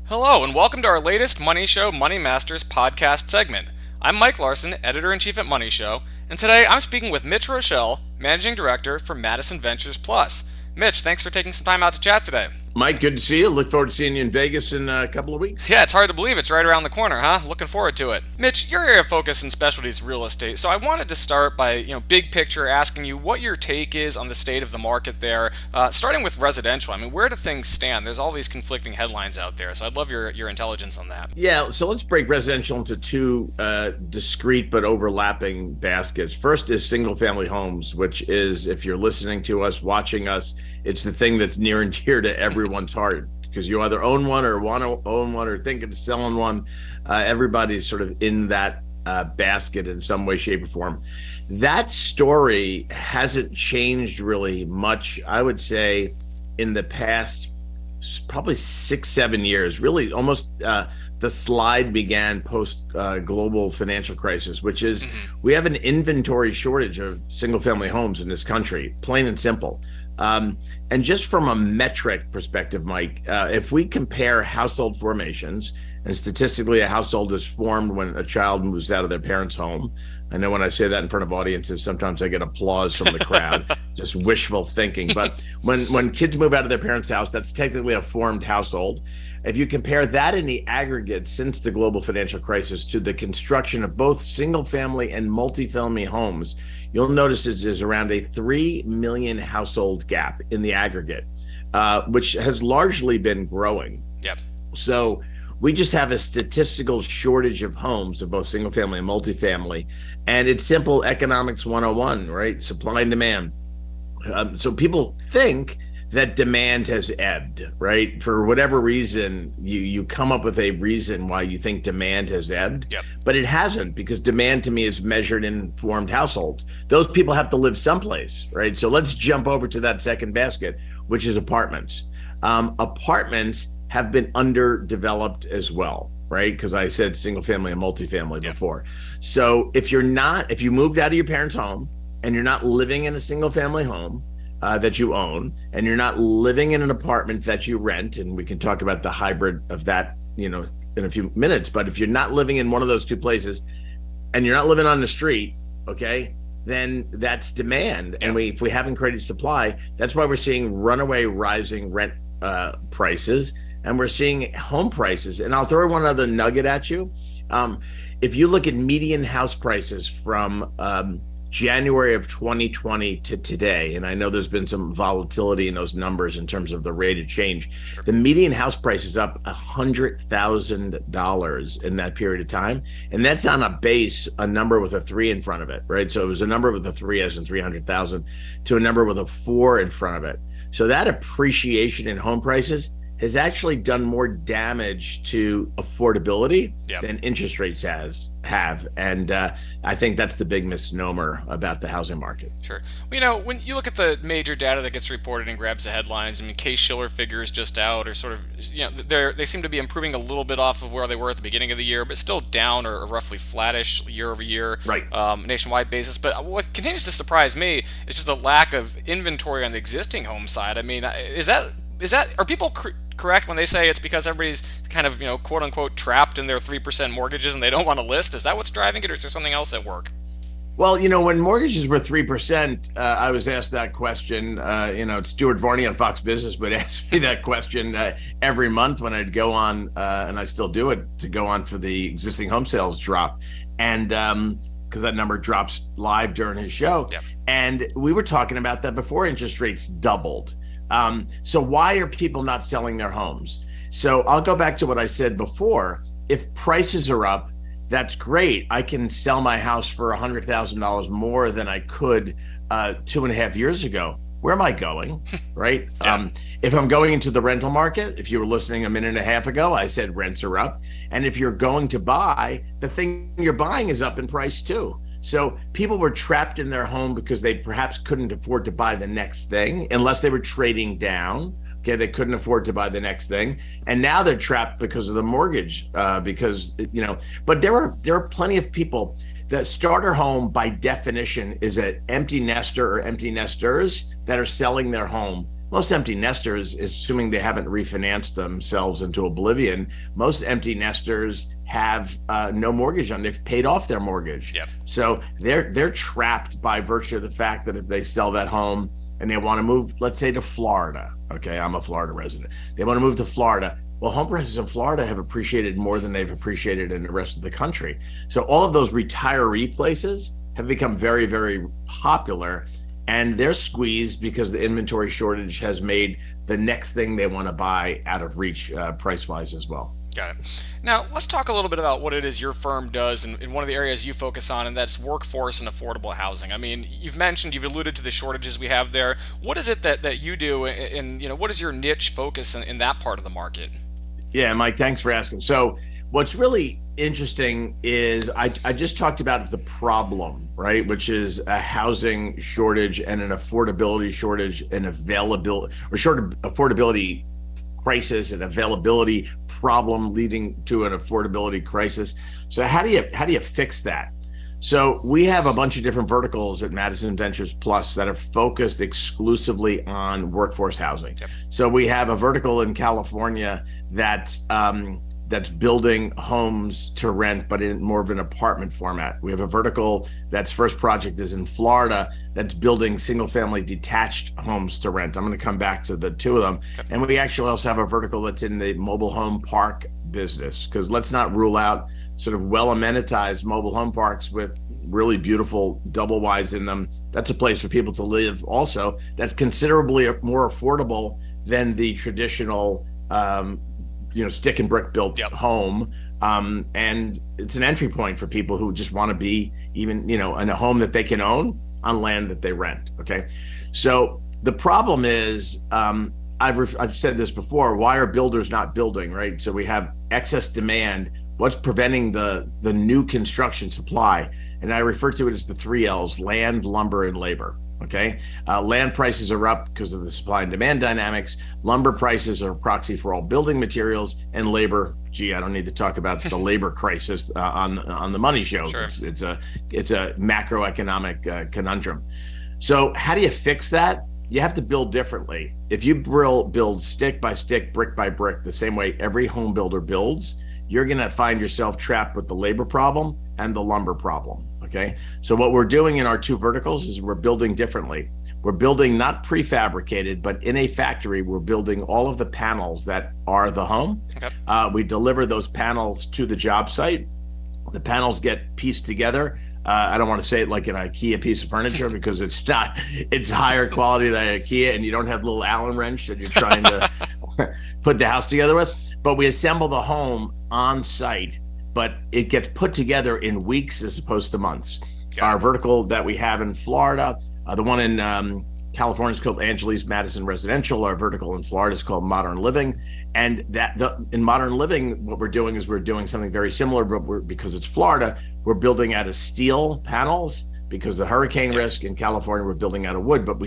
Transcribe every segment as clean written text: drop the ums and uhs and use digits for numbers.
Hello, and welcome to our latest Money Show Money Masters podcast segment. I'm Mike Larson, editor-in-chief at MoneyShow, and today I'm speaking with Mitch Roschelle, managing director for Madison Ventures Plus. Mitch, thanks for taking some time out to chat today. Mike, good to see you. Look forward to seeing you in Vegas in a couple of weeks. Yeah, it's hard to believe it's right around the corner, huh? Looking forward to it. Mitch, your area of focus in specialties real estate, so I wanted to start by, big picture, asking you what your take is on the state of the market there, starting with residential. I mean, where do things stand? There's all these conflicting headlines out there, so I'd love your intelligence on that. Yeah, so let's break residential into two discrete but overlapping baskets. First is single family homes, which is, if you're listening to us, watching us, it's the thing that's near and dear to everyone's heart because you either own one or want to own one or thinking of selling one. Everybody's sort of in that basket in some way, shape, or form. That story hasn't changed really much, I would say, in the past probably 6-7 years. Really, almost the slide began post global financial crisis, which is we have an inventory shortage of single family homes in this country, plain and simple. And just from a metric perspective, Mike, if we compare household formations, and statistically a household is formed when a child moves out of their parents' home. I know when I say that in front of audiences, sometimes I get applause from the crowd, just wishful thinking. But when kids move out of their parents' house, that's technically a formed household. If you compare that in the aggregate since the global financial crisis to the construction of both single family and multifamily homes, you'll notice there's around a 3 million household gap in the aggregate, which has largely been growing. Yep. So we just have a statistical shortage of homes of both single family and multifamily. And it's simple economics 101, right? Supply and demand. So people think that demand has ebbed, right? For whatever reason, you come up with a reason why you think demand has ebbed, Yep. But it hasn't, because demand to me is measured in formed households. Those people have to live someplace, right? So let's jump over to that second basket, which is apartments. Apartments have been underdeveloped as well, right? Because I said single family and multifamily before. So if you moved out of your parents' home and you're not living in a single family home that you own, and you're not living in an apartment that you rent, and we can talk about the hybrid of that, in a few minutes. But if you're not living in one of those two places and you're not living on the street, okay, then that's demand. And if we haven't created supply, that's why we're seeing runaway rising rent prices. And we're seeing home prices. And I'll throw one other nugget at you. If you look at median house prices from January of 2020 to today, and I know there's been some volatility in those numbers in terms of the rate of change, the median house price is up $100,000 in that period of time. And that's on a number with a 3 in front of it, right? So it was a number with a 3 as in 300,000 to a number with a 4 in front of it. So that appreciation in home prices has actually done more damage to affordability than interest rates have. And I think that's the big misnomer about the housing market. Sure. Well, when you look at the major data that gets reported and grabs the headlines, I mean, Case-Shiller figures just out, or sort of, they seem to be improving a little bit off of where they were at the beginning of the year, but still down or roughly flattish year over year, right? Nationwide basis. But what continues to surprise me is just the lack of inventory on the existing home side. I mean, are people correct when they say it's because everybody's kind of, quote unquote, trapped in their 3% mortgages and they don't want to list? Is that what's driving it, or is there something else at work? Well, when mortgages were 3%, I was asked that question. Stuart Varney on Fox Business would ask me that question every month when I'd go on, and I still do it, to go on for the existing home sales drop. And because that number drops live during his show. Yep. And we were talking about that before interest rates doubled. So why are people not selling their homes? So I'll go back to what I said before. If prices are up, that's great. I can sell my house for $100,000 more than I could 2.5 years ago. Where am I going? Right? If I'm going into the rental market, if you were listening a minute and a half ago, I said rents are up. And if you're going to buy, the thing you're buying is up in price too. So people were trapped in their home because they perhaps couldn't afford to buy the next thing unless they were trading down. Okay, they couldn't afford to buy the next thing. And now they're trapped because of the mortgage, but there are plenty of people. The starter home, by definition, is an empty nester or empty nesters that are selling their home most empty nesters, assuming they haven't refinanced themselves into oblivion, most empty nesters have no mortgage on. They've paid off their mortgage. Yep. So they're trapped by virtue of the fact that if they sell that home and they want to move, let's say, to Florida. Okay, I'm a Florida resident. They want to move to Florida. Well, home prices in Florida have appreciated more than they've appreciated in the rest of the country. So all of those retiree places have become very, very popular, and they're squeezed because the inventory shortage has made the next thing they want to buy out of reach price-wise as well. Got it. Now, let's talk a little bit about what it is your firm does and one of the areas you focus on, and that's workforce and affordable housing. I mean, you've alluded to the shortages we have there. What is it that you do, and what is your niche focus in that part of the market? Yeah, Mike, thanks for asking. So what's really interesting is I just talked about the problem, right? Which is a housing shortage and an affordability shortage and affordability crisis and availability problem leading to an affordability crisis. So how do you fix that? So we have a bunch of different verticals at Madison Ventures Plus that are focused exclusively on workforce housing. Yep. So we have a vertical in California that's building homes to rent, but in more of an apartment format. We have a vertical that's first project is in Florida that's building single family detached homes to rent. I'm going to come back to the two of them. Yep. And we actually also have a vertical that's in the mobile home park business, because let's not rule out sort of well amenitized mobile home parks with really beautiful double wides in them. That's a place for people to live also. That's considerably more affordable than the traditional stick and brick built Yep. home. And it's an entry point for people who just want to be even, in a home that they can own on land that they rent. Okay. So the problem is, I've said this before, why are builders not building, right? So we have excess demand. What's preventing the new construction supply? And I refer to it as the 3 L's: land, lumber, and labor. Okay. Land prices are up because of the supply and demand dynamics. Lumber prices are a proxy for all building materials, and labor. Gee, I don't need to talk about the labor crisis on the MoneyShow. Sure. It's a macroeconomic conundrum. So how do you fix that? You have to build differently. If you build stick by stick, brick by brick, the same way every home builder builds, you're going to find yourself trapped with the labor problem and the lumber problem. Okay. So what we're doing in our two verticals is we're building differently. We're building not prefabricated, but in a factory, we're building all of the panels that are the home. Okay. We deliver those panels to the job site. The panels get pieced together. I don't want to say it like an IKEA piece of furniture because it's not. It's higher quality than IKEA, and you don't have little Allen wrench that you're trying to put the house together with. But we assemble the home on site, but it gets put together in weeks as opposed to months. Yeah. Our vertical that we have in Florida, the one in California is called Angeles Madison Residential. Our vertical in Florida is called Modern Living. And in Modern Living, what we're doing is we're doing something very similar, but because it's Florida, we're building out of steel panels. Because of the hurricane risk in California, we're building out of wood, but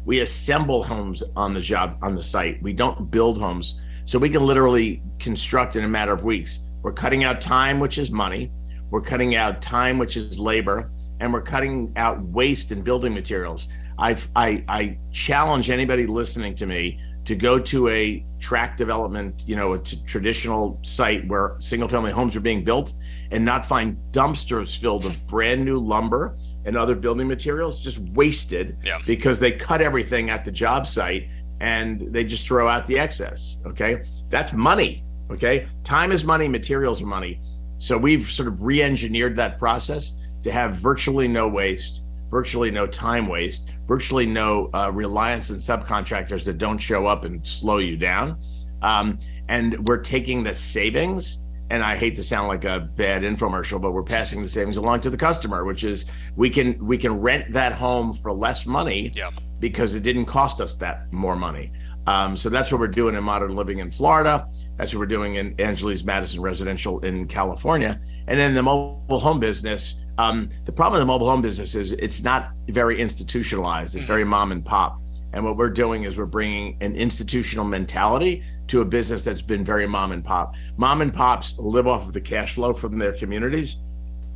we assemble homes on the site. We don't build homes. So we can literally construct in a matter of weeks. We're cutting out time, which is money. We're cutting out time, which is labor, and we're cutting out waste in building materials. I challenge anybody listening to me to go to a tract development, a traditional site where single family homes are being built and not find dumpsters filled with brand new lumber and other building materials just wasted. Yeah. Because they cut everything at the job site and they just throw out the excess. Okay. That's money. Okay. Time is money, materials are money. So we've sort of re-engineered that process to have virtually no waste, virtually no time waste, virtually no reliance on subcontractors that don't show up and slow you down. And we're taking the savings, and I hate to sound like a bad infomercial, but we're passing the savings along to the customer, which is we can rent that home for less money. Yeah. Because it didn't cost us that more money. So that's what we're doing in Modern Living in Florida. That's what we're doing in Angeles Madison Residential in California. And then the mobile home business, the problem with the mobile home business is it's not very institutionalized. It's very mom and pop. And what we're doing is we're bringing an institutional mentality to a business that's been very mom and pop. Mom and pops live off of the cash flow from their communities.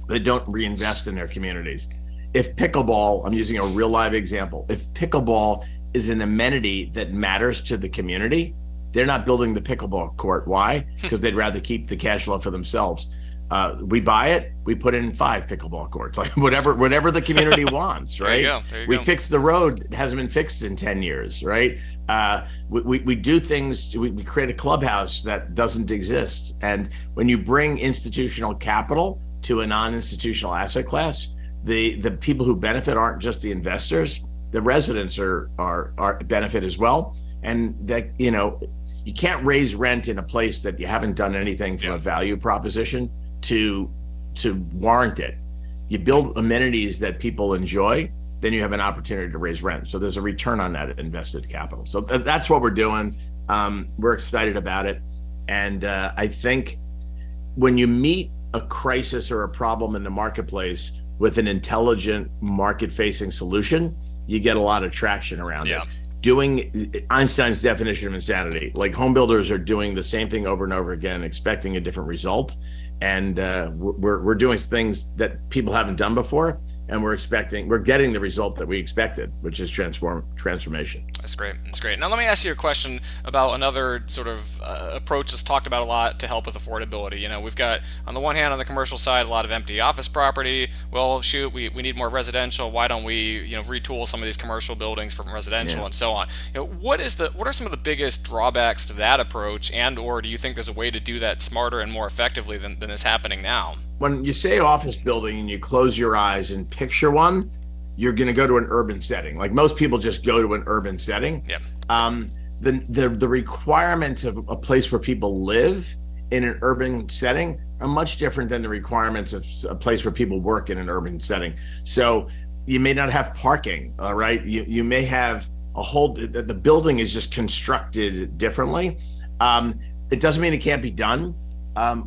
They don't reinvest in their communities. If pickleball, I'm using a real live example, if pickleball is an amenity that matters to the community, they're not building the pickleball court. Why? Because they'd rather keep the cash flow for themselves. We buy it, we put in 5 pickleball courts, like whatever the community wants, right? We fix the road, it hasn't been fixed in 10 years, right? We do things, we create a clubhouse that doesn't exist. And when you bring institutional capital to a non-institutional asset class, the people who benefit aren't just the investors, the residents are benefit as well. And that, you can't raise rent in a place that you haven't done anything from a value proposition to warrant it. You build amenities that people enjoy, then you have an opportunity to raise rent. So there's a return on that invested capital. So that's what we're doing. We're excited about it. And I think when you meet a crisis or a problem in the marketplace with an intelligent market-facing solution, you get a lot of traction around it. Doing Einstein's definition of insanity, like home builders are doing the same thing over and over again, expecting a different result. And we're doing things that people haven't done before, and we're getting the result that we expected, which is transformation. That's great. Now let me ask you a question about another sort of approach that's talked about a lot to help with affordability. We've got, on the one hand, on the commercial side, a lot of empty office property. Well, shoot, we need more residential. Why don't we retool some of these commercial buildings from residential and so on? What are some of the biggest drawbacks to that approach, and or do you think there's a way to do that smarter and more effectively than is happening now? When you say office building and you close your eyes and picture one, you're going to go to an urban setting. Like most people just go to an urban setting. The requirements of a place where people live in an urban setting are much different than the requirements of a place where people work in an urban setting. So you may not have parking, all right? You may have the building is just constructed differently. It doesn't mean it can't be done.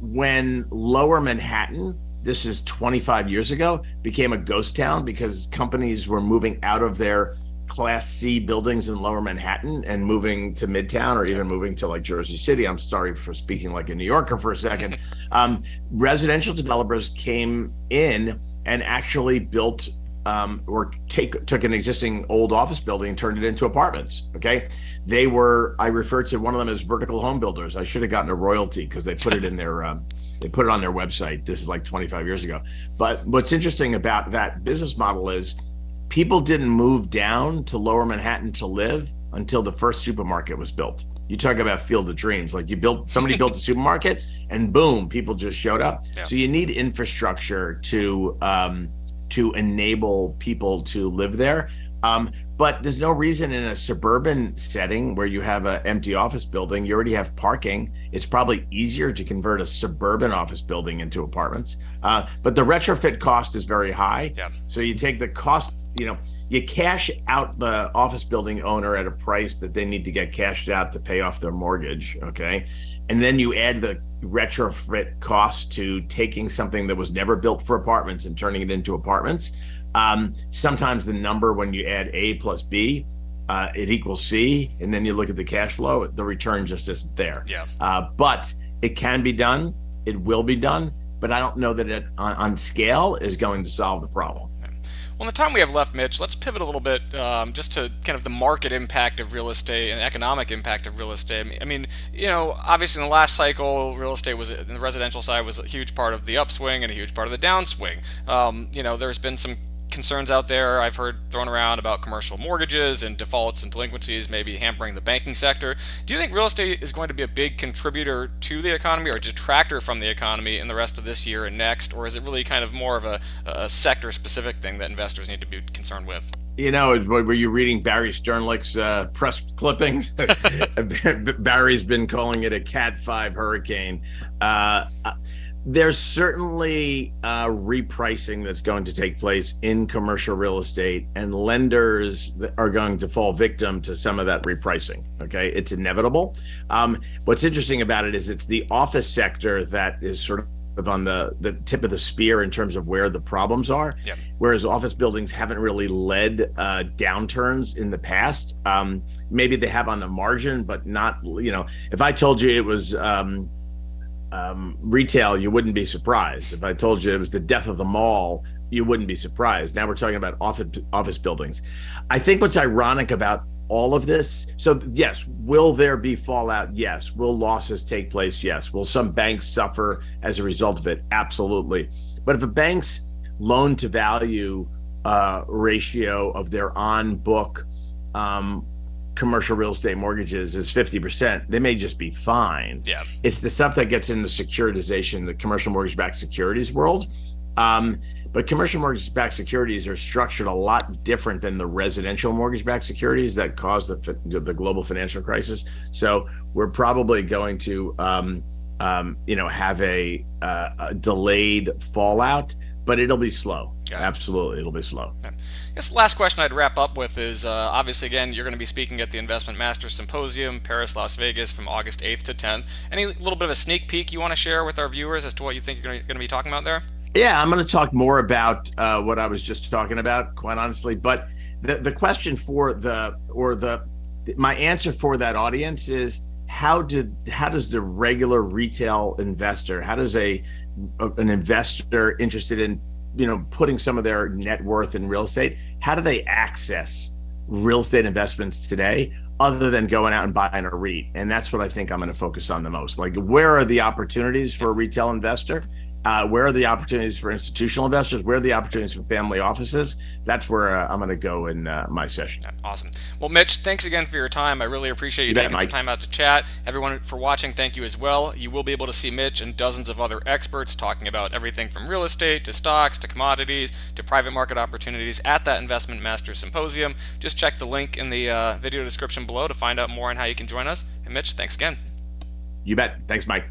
When Lower Manhattan, this is 25 years ago, became a ghost town because companies were moving out of their Class C buildings in Lower Manhattan and moving to Midtown, or even moving to like Jersey City. I'm sorry for speaking like a New Yorker for a second. Residential developers came in and actually built took an existing old office building and turned it into apartments. Okay. I refer to one of them as vertical home builders. I should have gotten a royalty because they put it in their, they put it on their website. This is like 25 years ago. But what's interesting about that business model is people didn't move down to Lower Manhattan to live until the first supermarket was built. You talk about field of dreams, like somebody built a supermarket and boom, people just showed up. So you need infrastructure to enable people to live there. But there's no reason in a suburban setting where you have an empty office building, you already have parking. It's probably easier to convert a suburban office building into apartments. But the retrofit cost is very high. So you take the cost, you cash out the office building owner at a price that they need to get cashed out to pay off their mortgage, okay? And then you add the retrofit cost to taking something that was never built for apartments and turning it into apartments. Sometimes the number, when you add A plus B, it equals C, and then you look at the cash flow, the return just isn't there. But it can be done, it will be done, but I don't know that it on scale is going to solve the problem. Well, in the time we have left, Mitch, let's pivot a little bit just to kind of the market impact of real estate and economic impact of real estate. I mean, obviously in the last cycle, real estate the residential side was a huge part of the upswing and a huge part of the downswing. There's been some concerns out there I've heard thrown around about commercial mortgages and defaults and delinquencies maybe hampering the banking sector. Do you think real estate is going to be a big contributor to the economy or a detractor from the economy in the rest of this year and next, or is it really kind of more of a sector-specific thing that investors need to be concerned with? Were you reading Barry Sternlicht's press clippings? Barry's been calling it a Cat 5 hurricane. There's certainly repricing that's going to take place in commercial real estate, and lenders are going to fall victim to some of that repricing. Okay, it's inevitable. What's interesting about it is it's the office sector that is sort of on the tip of the spear in terms of where the problems are. Whereas office buildings haven't really led downturns in the past. Maybe they have on the margin, but not, if I told you it was retail, you wouldn't be surprised. If I told you it was the death of the mall, you wouldn't be surprised. Now we're talking about office buildings. I think what's ironic about all of this. So yes, will there be fallout? Yes. Will losses take place? Yes. Will some banks suffer as a result of it? Absolutely. But if a bank's loan to value ratio of their on book commercial real estate mortgages is 50%, they may just be fine. Yeah. It's the stuff that gets in the securitization, the commercial mortgage-backed securities world. But commercial mortgage-backed securities are structured a lot different than the residential mortgage-backed securities that caused the global financial crisis. So we're probably going to, have a delayed fallout, but it'll be slow. Absolutely, it'll be slow. I guess the last question I'd wrap up with is, obviously, again, you're going to be speaking at the Investment Masters Symposium, Paris, Las Vegas, from August 8th to 10th. Any little bit of a sneak peek you want to share with our viewers as to what you think you're going to be talking about there? Yeah, I'm going to talk more about what I was just talking about, quite honestly. But the question my answer for that audience is how does the regular retail investor, how does an investor interested in putting some of their net worth in real estate, how do they access real estate investments today other than going out and buying a REIT? And that's what I think I'm going to focus on the most. Like, where are the opportunities for a retail investor? Where are the opportunities for institutional investors? Where are the opportunities for family offices? That's where I'm going to go in my session. Awesome. Well, Mitch, thanks again for your time. I really appreciate you taking some time out to chat. Everyone for watching, thank you as well. You will be able to see Mitch and dozens of other experts talking about everything from real estate to stocks to commodities to private market opportunities at that Investment Master Symposium. Just check the link in the video description below to find out more on how you can join us. And Mitch, thanks again. You bet. Thanks, Mike.